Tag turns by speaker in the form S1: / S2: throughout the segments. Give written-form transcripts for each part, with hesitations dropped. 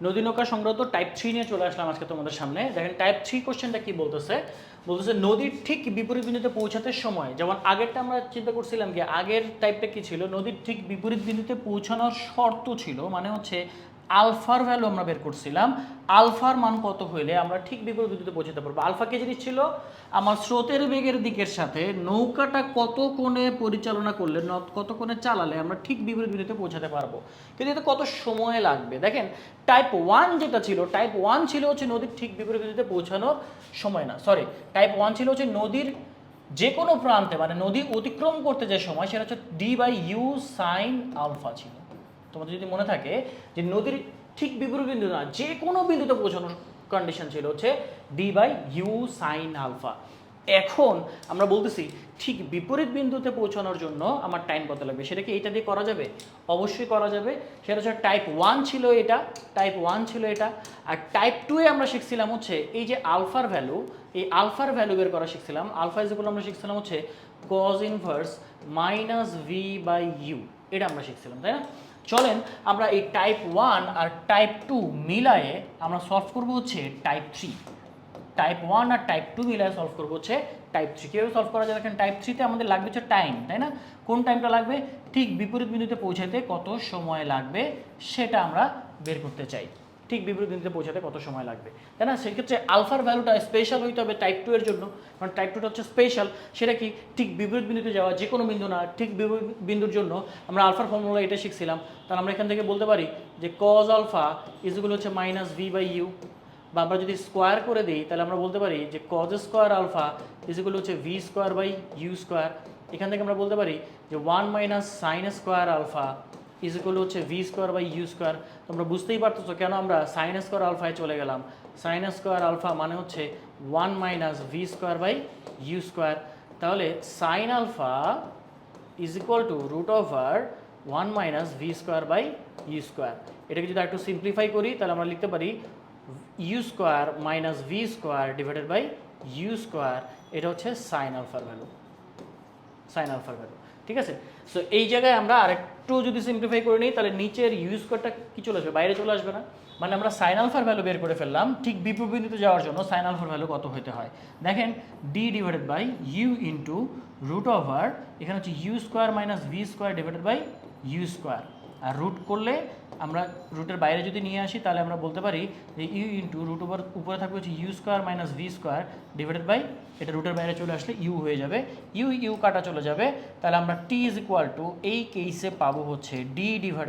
S1: নদী নৌকা সংক্রান্ত টাইপ 3 নিয়ে চলে আসলাম আজকে তোমাদের সামনে। দেখেন টাইপ 3 কোশ্চেনটা কি বলতেছে, নদীর ঠিক বিপরীত বিন্দুতে পৌঁছাতে সময়, যেমন আগেরটা আমরা চিন্তা করছিলাম কি আগের টাইপটা কি ছিল, নদীর ঠিক বিপরীত বিন্দুতে পৌঁছানোর শর্ত ছিল, মানে হচ্ছে আলফার ভ্যালু আমরা বের করছিলাম, আলফার মান কত হইলে আমরা ঠিক বিপরীত বিন্দুতে পৌঁছাতে পারবো। আলফা কে জিনিস ছিল, আমার স্রোতের বেগের দিকের সাথে নৌকাটা কত কোণে পরিচালনা করলে, কত কোণে চালালে আমরা ঠিক বিপরীত বিন্দুতে পৌঁছাতে পারবো, কিন্তু এতে কত সময় লাগবে। দেখেন টাইপ 1 যেটা ছিল, টাইপ 1 ছিল হচ্ছে নদীর ঠিক বিপরীত বিন্দুতে পৌঁছানোর সময় না, সরি, টাইপ 1 ছিল হচ্ছে নদীর যে কোনো প্রান্তে, মানে নদী অতিক্রম করতে যে সময়, সেটা হচ্ছে d/u সাইন আলফা ছিল। তোমাদের যদি মনে থাকে যে নদীর ঠিক বিপরীত বিন্দু না, যে কোনো বিন্দুতে পৌঁছানোর কন্ডিশন ছিল হচ্ছে d/u সাইন আলফা। এখন আমরা বলতেছি ঠিক বিপরীত বিন্দুতে পৌঁছানোর জন্য আমার টাইম কত লাগবে, সেটা কি এইটা দিয়ে করা যাবে? অবশ্যই করা যাবে। সেটা হচ্ছে টাইপ 1 ছিল এটা, টাইপ 1 ছিল এটা। আর টাইপ 2 এ আমরা শিখছিলাম হচ্ছে এই যে আলফার ভ্যালু, এই আলফার ভ্যালু বের করা শিখছিলাম। আলফা ইকুয়াল আমরা শিখছিলাম হচ্ছে cos ইনভার্স -v/u, এটা আমরা শিখছিলাম, তাই না? চলেন আমরা এই টাইপ 1 আর টাইপ 2 মিলায়ে আমরা সলভ করব হচ্ছে টাইপ 3। টাইপ 1 আর টাইপ 2 মিলায়ে সলভ করব হচ্ছে টাইপ 3। কীভাবে সলভ করা যায়? দেখেন টাইপ 3 তে আমাদের লাগবে হচ্ছে টাইম, তাই না? কোন টাইমটা লাগবে? ঠিক বিপরীত বিন্দুতে পৌঁছাতে কত সময় লাগবে সেটা আমরা বের করতে চাই। ঠিক বিপরীত বিন্দুতে পৌঁছাতে কত সময় লাগবে, তাই না? সেক্ষেত্রে আলফার ভ্যালুটা স্পেশাল হইতে হবে টাইপ 2 এর জন্য, কারণ টাইপ 2টা হচ্ছে স্পেশাল। সেটা কি ঠিক বিপরীত বিন্দুতে যাওয়া, যে কোনো বিন্দু না, ঠিক বিপরীত বিন্দুর জন্য আমরা আলফার ফর্মুলা এটা শিখছিলাম। তাহলে আমরা এখান থেকে বলতে পারি যে cos আলফা ইজগুলো হচ্ছে -v/u, বা আমরা যদি স্কোয়ার করে দিই তাহলে আমরা বলতে পারি যে cos স্কোয়ার আলফা ইজগুলো হচ্ছে v²/u²। এখান থেকে আমরা বলতে পারি যে 1 - sin স্কোয়ার আলফা ইজগুলো হচ্ছে v²/u²। তোমরা বুঝতেই পারতেছো কেন আমরা sin স্কোয়ার আলফায় চলে গেলাম। sin স্কোয়ার আলফা মানে হচ্ছে 1 - v²/u²। তাহলে sin alpha is equal to √1 - v²/u²। এটাকে যদি একটু সিম্পলিফাই করি তাহলে আমরা লিখতে পারি u² - v²/u²। এটা হচ্ছে সাইন আলফার ভ্যালু, সাইন আলফার ভ্যালু। ঠিক আছে? সো এই জায়গায় আমরা আরেকটু যদি সিম্পলিফাই করে নিই তাহলে নিচের u² কি চলে আসবে? বাইরে চলে আসবে না? মানে আমরা সাইন আলফার ভ্যালু বের করে ফেললাম ঠিক বিপরীত বিন্দুতে যাওয়ার জন্য সাইন আলফার ভ্যালু কত হতে হয়। দেখেন d/u ইন্টু √, এখানে হচ্ছে u² - v²/u²। আর রুট করলে আমরা রুটের বাইরে যদি নিয়ে আসি তাহলে আমরা বলতে পারি যে ইউ ইন্টু √, উপরে থাকবে হচ্ছে u² - v² এটা রুটের বাইরে চলে আসলে ইউ হয়ে যাবে, ইউ কাটা চলে যাবে। তাহলে আমরা টি ইজ ইকুয়াল টু এই কেসে পাবো হচ্ছে d/√u²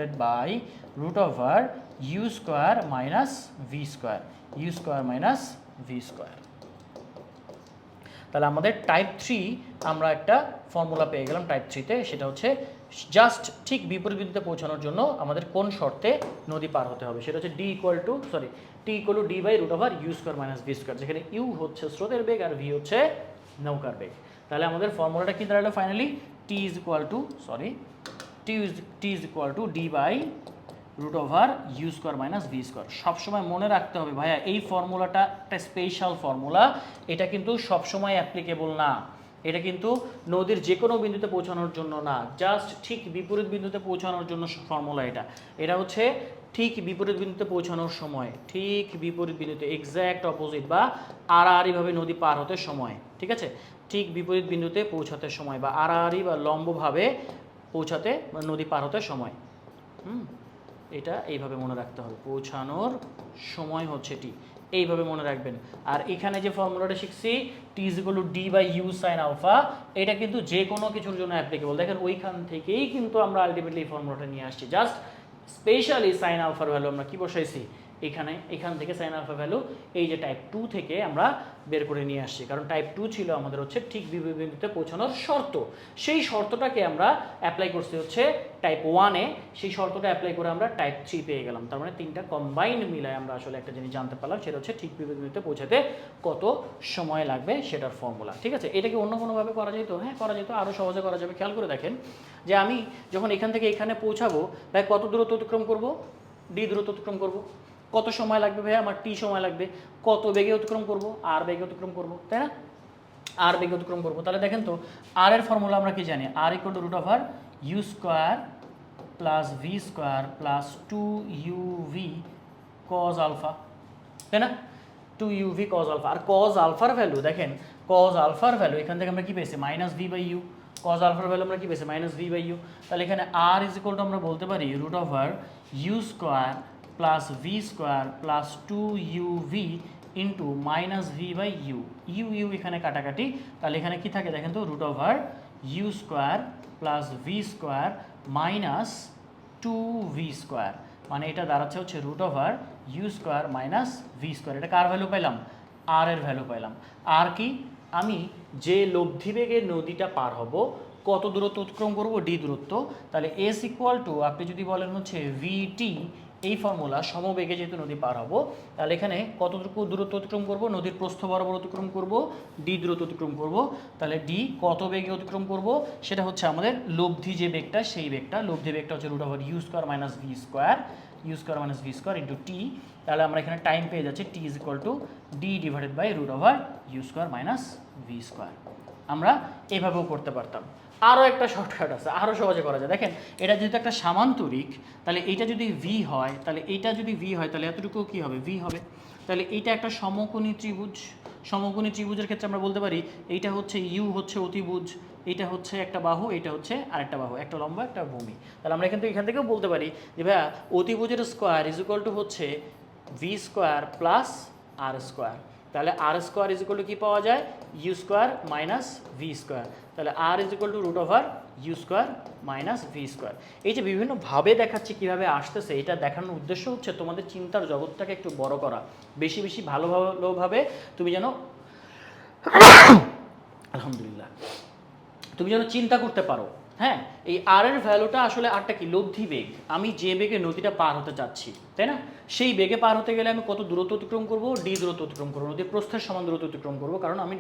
S1: - v²। তাহলে আমাদের টাইপ 3 আমরা একটা ফর্মুলা পেয়ে গেলাম টাইপ 3তে, সেটা হচ্ছে জাস্ট ঠিক বিপরীত বিন্দুতে পৌঁছানোর জন্য আমাদের কোন শর্তে নদী পার হতে হবে, সেটা হচ্ছে t equal to d/√u² - v², যেখানে ইউ হচ্ছে স্রোতের বেগ আর ভি হচ্ছে নৌকার বেগ। তাহলে আমাদের ফর্মুলাটা কি দাঁড়ালো finally? t is equal two d/√u² - v²। সবসময় মনে রাখতে হবে ভাইয়া এই ফর্মুলাটা একটা স্পেশাল ফর্মুলা, এটা কিন্তু সবসময় অ্যাপ্লিকেবল না। এটা কিন্তু নদীর যে কোনো বিন্দুতে পৌঁছানোর জন্য না, জাস্ট ঠিক বিপরীত বিন্দুতে পৌঁছানোর জন্য ফর্মুলা এটা। এটা হচ্ছে ঠিক বিপরীত বিন্দুতে পৌঁছানোর সময়, ঠিক বিপরীত বিন্দুতে এক্স্যাক্ট অপোজিট বা আড়াআড়িভাবে নদী পার হতে সময়। ঠিক আছে? ঠিক বিপরীত বিন্দুতে পৌঁছাতে সময় বা আড়াআড়ি বা লম্বভাবে পৌঁছাতে নদী পার হতে সময়। এটা এইভাবে মনে রাখতে হবে, পৌঁছানোর সময় হচ্ছে টি, এইভাবে মনে রাখবেন। আর এখানে যে ফর্মুলাটা শিখছি T is equal to d/u sine alpha, এটা কিন্তু যে কোনো কিছুর জন্য অ্যাপ্লিকেবল। দেখেন ওইখান থেকেই কিন্তু আমরা আলটিমেটলি এই ফর্মুলাটা নিয়ে আসছি, জাস্ট স্পেশালি সাইন আলফার ভ্যালু আমরা কি বসাইছি এখান থেকে সাইন আলফা ভ্যালু এই যে টাইপ 2 থেকে আমরা বের করে নিয়ে আসছি, কারণ টাইপ 2 ছিল আমাদের হচ্ছে ঠিক বিপরীত বিন্দুতে পৌঁছানোর শর্ত। সেই শর্তটাকে আমরা অ্যাপ্লাই করছি হচ্ছে টাইপ 1-এ, সেই শর্তটা অ্যাপ্লাই করে আমরা টাইপ 3 পেয়ে গেলাম। তার মানে তিনটা কম্বাইন্ড মিলায় আমরা আসলে একটা জিনিস জানতে পারলাম, সেটা হচ্ছে ঠিক বিপরীত বিন্দুতে পৌঁছাতে কত সময় লাগবে সেটার ফর্মুলা। ঠিক আছে? এটাকে অন্য কোনোভাবে করা যেত? হ্যাঁ করা যেত, আরও সহজে করা যাবে। খেয়াল করে দেখেন যে আমি যখন এখান থেকে এখানে পৌঁছাবো ভাই কত দূরত্ব অতিক্রম করবো? ডি দূরত্ব অতিক্রম করবো। কত সময় লাগবে ভাই? আমার টি সময় লাগবে। কত বেগে অতিক্রম করব? আর বেগে অতিক্রম করব, তাই না? আর বেগে অতিক্রম করব। তাহলে দেখেন তো আর এর ফর্মুলা আমরা কি জানি? R equal to √u² + v² + 2uv cos alpha, তাই না? 2uv cos alpha. আর কজ আলফার ভ্যালু দেখেন, কজ আলফার ভ্যালু এখান থেকে আমরা কি পেয়েছি minus V by U, cos আলফার ভ্যালু আমরা কি পেয়েছি মাইনাস ভি বাই ইউ। তাহলে এখানে আর ইজ ইকুয়াল টু আমরা বলতে পারি root over you square plus v square plus 2uv into minus V by u. U u এখানে কাটাকাটি, তাহলে এখানে কি থাকে দেখেন তো, root over you square plus v square minus 2v square, মানে এটা দাঁড়াচ্ছে হচ্ছে root over you square minus V square. এটা কার ভ্যালু পাইলাম? আর এর ভ্যালু পাইলাম। আর কি, আমি যে লব্ধিবেগে নদীটা পার হব কত দূরত্ব অতিক্রম করব, ডি দূরত্ব। তাহলে এস ইকুয়াল টু আপনি যদি বলেন হচ্ছে ভিটি, এই ফর্মুলা সমবেগে যেহেতু নদী পার হব, তাহলে এখানে কতটুকু দূরত্ব অতিক্রম করব, নদীর প্রস্থ বরাবর অতিক্রম করব, ডি দূরত্ব অতিক্রম করব। তাহলে ডি কত বেগে অতিক্রম করব, সেটা হচ্ছে আমাদের লব্ধি যে বেগটা, সেই বেগটা, লব্ধি বেগটা হচ্ছে root over you square minus V square, U square minus V square into T. তাহলে আমরা এখানে টাইম পেয়ে যাচ্ছি T is equal to D divided by root over you square minus V square. আমরা এভাবেও করতে পারতাম। আরও একটা শর্টকাট আছে, আরও সহজে করা যায়। দেখেন এটা যেহেতু একটা সামান্তরিক, তাহলে এইটা যদি ভি হয়, তাহলে এইটা যদি ভি হয়, তাহলে এতটুকু কী হবে, ভি হবে। তাহলে এইটা একটা সমকোণী ত্রিভুজ, সমকোণী ত্রিভুজের ক্ষেত্রে আমরা বলতে পারি এইটা হচ্ছে ইউ হচ্ছে অতিভুজ, এটা হচ্ছে একটা বাহু, এটা হচ্ছে আরেকটা বাহু, একটা লম্বা একটা ভূমি। তাহলে আমরা কিন্তু এখান থেকেও বলতে পারি যে ভাইয়া অতিভুজের স্কোয়ার ইজ ইকুয়াল টু হচ্ছে V square plus R square. তাহলে R square is equal to কী পাওয়া যায়, U square minus V square. তাহলে R is equal to root over you square minus V square. এই যে বিভিন্নভাবে দেখাচ্ছি কীভাবে আসতেছে, এটা দেখানোর উদ্দেশ্য হচ্ছে তোমাদের চিন্তার জগৎটাকে একটু বড় করা, বেশি বেশি ভালোভাবে তুমি যেন আলহামদুলিল্লাহ তুমি যেন চিন্তা করতে পারো। হ্যাঁ, এই আর এর ভ্যালুটা আসলে আরটা কি, লব্ধি বেগ। আমি যে বেগে নদীটা পার হতে চাচ্ছি, তাই না, সেই বেগে পার হতে গেলে আমি কত দূরত্ব অতিক্রম করবো, ডি দূরত্ব অতিক্রম করবো, নদীর প্রস্থের সমান দূরত্ব অতিক্রম করবো, কারণ আমি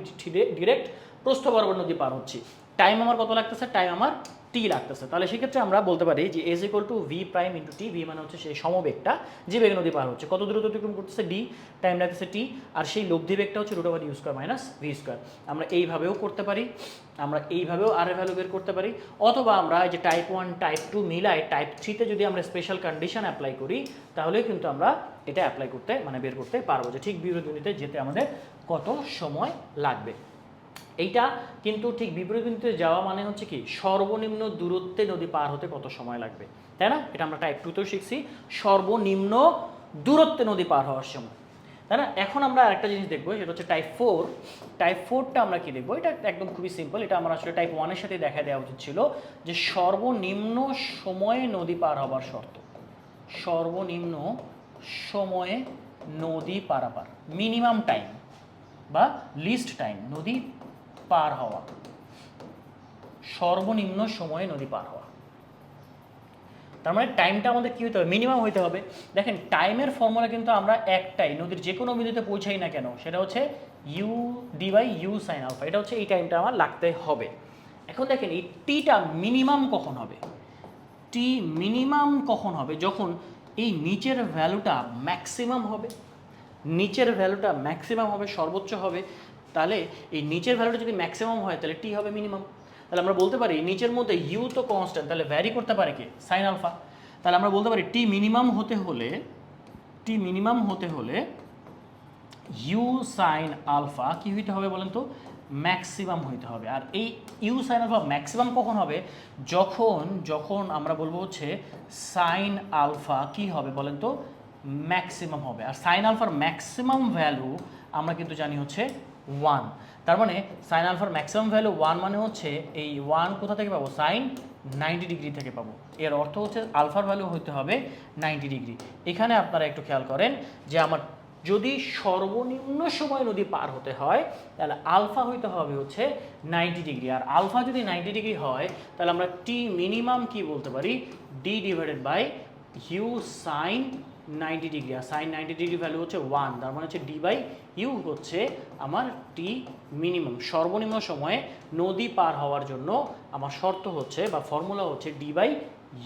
S1: ডিরেক্ট প্রস্থ বরাবর নদী পার হচ্ছি। টাইম আমার কত লাগতেছে, টাইম আমার টি লাগতেছে। তাহলে সেক্ষেত্রে আমরা বলতে পারি যে s equal to v prime into t. V মানে হচ্ছে সেই সমবেগটা, যে বেগে নদী পার হচ্ছে, কত দূরত্ব অতিক্রম করতেছে ডি, টাইম লাগতেছে টি, আর সেই লব্ধি বেগটা হচ্ছে root over you square minus V square. আমরা এইভাবেও করতে পারি, আমরা এইভাবেও আর এর ভ্যালু বের করতে পারি, অথবা আমরা এই যে টাইপ 1 টাইপ 2 মিলাই টাইপ 3তে যদি আমরা স্পেশাল কন্ডিশন অ্যাপ্লাই করি, তাহলে কিন্তু আমরা এটা অ্যাপ্লাই করতে মানে বের করতে পারবো যে ঠিক বিপরীত বিন্দুতে যেতে আমাদের কত সময় লাগবে। এইটা কিন্তু ঠিক বিপরীত বিন্দুতে যাওয়া মানে হচ্ছে কি, সর্বনিম্ন দূরত্বে নদী পার হতে কত সময় লাগবে, তাই না? এটা আমরা টাইপ 2তেও শিখছি, সর্বনিম্ন দূরত্বে নদী পার হওয়ার সময়, তাই না? এখন আমরা আরেকটা জিনিস দেখবো, সেটা হচ্ছে টাইপ 4। টাইপ 4টা আমরা কি দেখবো, এটা একদম খুবই সিম্পল, এটা আমরা আসলে টাইপ 1-এর সাথে দেখা দেওয়া উচিত ছিল, যে সর্বনিম্ন সময়ে নদী পার হবার শর্ত, সর্বনিম্ন সময়ে নদী পারাপার, মিনিমাম টাইম বা লিস্ট টাইম নদী পার হওয়া, সর্বনিম্ন সময়ে নদী পার হওয়া। তার মানে টাইমটা আমাদের কী হতে হবে, মিনিমাম হইতে হবে। দেখেন টাইমের ফর্মুলা কিন্তু আমরা একটাই, নদীর যে কোনো বিন্দুতে পৌঁছাই না কেন, সেটা হচ্ছে u d by u sine alpha. এটা হচ্ছে এই টাইমটা আমার লাগতে হবে। এখন দেখেন এই টিটা মিনিমাম কখন হবে, টি মিনিমাম কখন হবে, যখন এই নিচের ভ্যালুটা ম্যাক্সিমাম হবে, নিচের ভ্যালুটা ম্যাক্সিমাম হবে, সর্বোচ্চ হবে। তাহলে এই নিচের ভ্যালুটা যদি ম্যাক্সিমাম হয়, তাহলে টি হবে মিনিমাম। তাহলে আমরা বলতে পারি নিচের মধ্যে ইউ তো কনস্ট্যান্ট, তাহলে ভ্যারি করতে পারে কি, সাইন আলফা। তাহলে আমরা বলতে পারি টি মিনিমাম হতে হলে ইউ সাইন আলফা কি হইতে হবে বলেন তো, ম্যাক্সিমাম হইতে হবে। আর এই ইউ সাইন আলফা ম্যাক্সিমাম কখন হবে, যখন আমরা বলবো হচ্ছে সাইন আলফা কি হবে বলেন তো, ম্যাক্সিমাম হবে। আর সাইন আলফার ম্যাক্সিমাম ভ্যালু আমরা কিন্তু জানি হচ্ছে 1। তার মানে সাইন আলফার ম্যাক্সিমাম ভ্যালু 1 মানে হচ্ছে এই 1 কোথা থেকে পাবো, সাইন 90 ডিগ্রি থেকে পাবো। এর অর্থ হচ্ছে আলফার ভ্যালু হতে হবে 90 ডিগ্রি। এখানে আপনারা একটু খেয়াল করেন যে আমার যদি সর্বনিম্ন সময় নদী পার হতে হয়, তাহলে আলফা হইতে হবে হচ্ছে 90 ডিগ্রি। আর আলফা যদি 90 ডিগ্রি হয়, তাহলে আমরা টি মিনিমাম কি বলতে পারি, d divided by u sine 90 degree. আর সাইন 90 ডিগ্রি ভ্যালু হচ্ছে 1, তার মানে হচ্ছে ডি বাই ইউ হচ্ছে আমার টি মিনিমাম। সর্বনিম্ন সময়ে নদী পার হওয়ার জন্য আমার শর্ত হচ্ছে বা ফর্মুলা হচ্ছে ডি বাই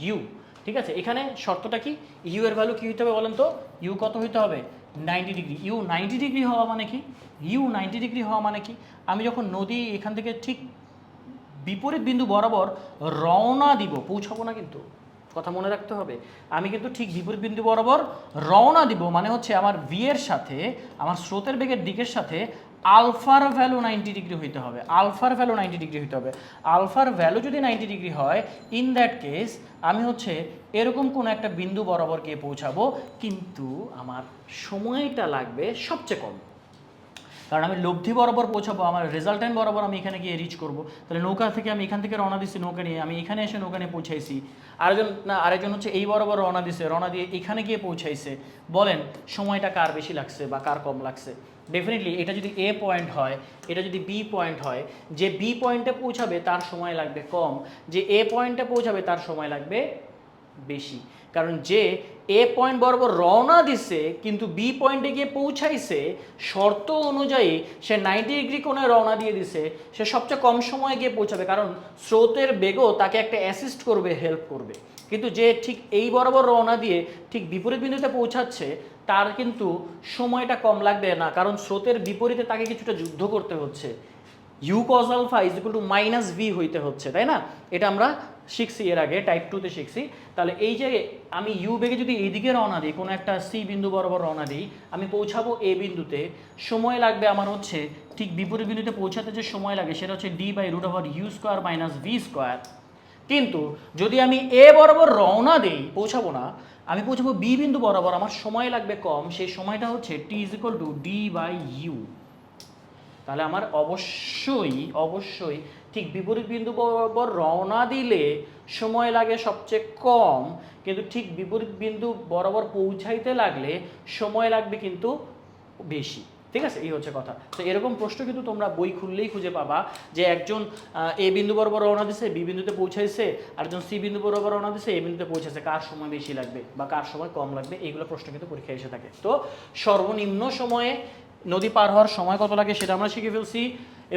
S1: ইউ। ঠিক আছে, এখানে শর্তটা কি, ইউ এর ভ্যালু কী হইতে হবে বলেন তো, ইউ কত হইতে হবে, 90 ডিগ্রি। ইউ 90 ডিগ্রি হওয়া মানে কি, ইউ 90 ডিগ্রি হওয়া মানে কি, আমি যখন নদী এখান থেকে ঠিক বিপরীত বিন্দু বরাবর রওনা দিব, পৌঁছাবো না কিন্তু, কথা মনে রাখতে হবে। আমি কিন্তু ঠিক বিপরীত বিন্দু বরাবর রওনা দিব, মানে হচ্ছে আমার ভি এর সাথে আমার স্রোতের বেগের দিকের সাথে আলফার ভ্যালু 90 ডিগ্রি হইতে হবে, আলফার ভ্যালু 90 ডিগ্রি হইতে হবে। আলফার ভ্যালু যদি 90 ডিগ্রি হয়, ইন দ্যাট কেস আমি হচ্ছে এরকম কোনো একটা বিন্দু বরাবর গিয়ে পৌঁছাবো, কিন্তু আমার সময়টা লাগবে সবচেয়ে কম। কারণ আমি লব্ধি বরাবর পৌঁছাবো, আমার রেজাল্টেন্ট বরাবর আমি এখানে গিয়ে রিচ করবো। তাহলে নৌকা থেকে আমি এখান থেকে রওনা দিচ্ছি নৌকা নিয়ে, আমি এখানে এসে নৌকা নিয়ে পৌঁছাইছি। আরেকজন হচ্ছে এই বরাবর রওনা দিচ্ছে, রওনা দিয়ে এখানে গিয়ে পৌঁছাইছে। বলেন সময়টা কার বেশি লাগছে বা কার কম লাগছে? ডেফিনেটলি এটা যদি এ পয়েন্ট হয়, এটা যদি বি পয়েন্ট হয়, যে বি পয়েন্টে পৌঁছাবে তার সময় লাগবে কম, যে এ পয়েন্টে পৌঁছাবে তার সময় লাগবে বেশি। কারণ যে এ পয়েন্ট বরাবর রওনা দিছে কিন্তু বি পয়েন্টে গিয়ে পৌঁছাইছে, শর্ত অনুযায়ী সে 90 ডিগ্রি কোণে রওনা দিয়ে দিছে, সে সবচেয়ে কম সময়ে গিয়ে পৌঁছাবে, কারণ স্রোতের বেগও তাকে একটা অ্যাসিস্ট করবে, হেল্প করবে। কিন্তু যে ঠিক এই বরাবর রওনা দিয়ে ঠিক বিপরীত বিন্দুতে পৌঁছাচ্ছে, তার কিন্তু সময়টা কম লাগবে না, কারণ স্রোতের বিপরীতে তাকে কিছুটা যুদ্ধ করতে হচ্ছে। U cos alpha is equal to minus v হইতে হচ্ছে, তাই না? এটা আমরা শিখছি এর আগে, টাইপ 2-তে শিখছি। তাহলে এই যে আমি ইউ বেগে যদি এইদিকে রওনা দিই, কোনো একটা সি বিন্দু বরাবর রওনা দিই, আমি পৌঁছাবো এ বিন্দুতে, সময় লাগবে আমার হচ্ছে ঠিক বিপরীত বিন্দুতে পৌঁছাতে যে সময় লাগে সেটা হচ্ছে d/√u² মাইনাস ভি স্কোয়ার। কিন্তু যদি আমি এ বরাবর রওনা দিই, পৌঁছাবো না, আমি পৌঁছাবো বি বিন্দু বরাবর, আমার সময় লাগবে কম, সেই সময়টা হচ্ছে t=d/u। তাহলে আমার অবশ্যই ঠিক বিপরীত বিন্দু বরাবর রওনা দিলে সময় লাগে সবচেয়ে কম, কিন্তু ঠিক বিপরীত বিন্দু বরাবর পৌঁছাইতে লাগলে সময় লাগবে কিন্তু বেশি। ঠিক আছে, এই হচ্ছে কথা। তো এরকম প্রশ্ন কিন্তু তোমরা বই খুললেই খুঁজে পাবা, যে একজন এ বিন্দু বরাবর রওনা দিছে, বি বিন্দুতে পৌঁছাইছে, আরেকজন সি বিন্দু বরাবর রওনা দিছে, এ বিন্দুতে পৌঁছাইছে, কার সময় বেশি লাগবে বা কার সময় কম লাগবে, এইগুলো প্রশ্ন কিন্তু পরীক্ষায় এসে থাকে। তো সর্বনিম্ন সময়ে নদী পার হওয়ার সময় কত লাগে সেটা আমরা শিখে ফেলছি,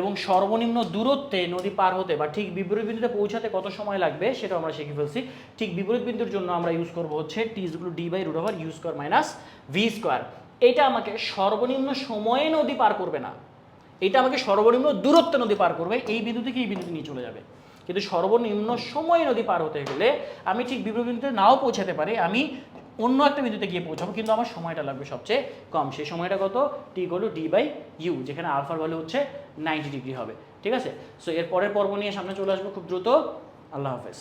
S1: এবং সর্বনিম্ন দূরত্বে নদী পার হতে বা ঠিক বিপরীত বিন্দুতে পৌঁছাতে কত সময় লাগবে সেটাও আমরা শিখে ফেলছি। ঠিক বিপরীত বিন্দুর জন্য আমরা ইউজ করবো হচ্ছে t=d/√u² মাইনাস ভি স্কোয়ার। এটা আমাকে সর্বনিম্ন সময়ে নদী পার করবে না, এটা আমাকে সর্বনিম্ন দূরত্বে নদী পার করবে, এই বিন্দু থেকে এই বিন্দুতে নিয়ে চলে যাবে। কিন্তু সর্বনিম্ন সময়ে নদী পার হতে গেলে আমি ঠিক বিপরীত বিন্দুতে নাও পৌঁছাতে পারি, আমি অন্য একটা বিন্দুতে গিয়ে পৌঁছাবো, কিন্তু আমার সময়টা লাগবে সবচেয়ে কম। সেই সময়টা কত? t=d/u, যেখানে আলফার ভ্যালু হচ্ছে 90 ডিগ্রি হবে। ঠিক আছে, সো এর পরের পর্ব নিয়ে সামনে চলে আসবো খুব দ্রুত। আল্লাহ হাফেজ।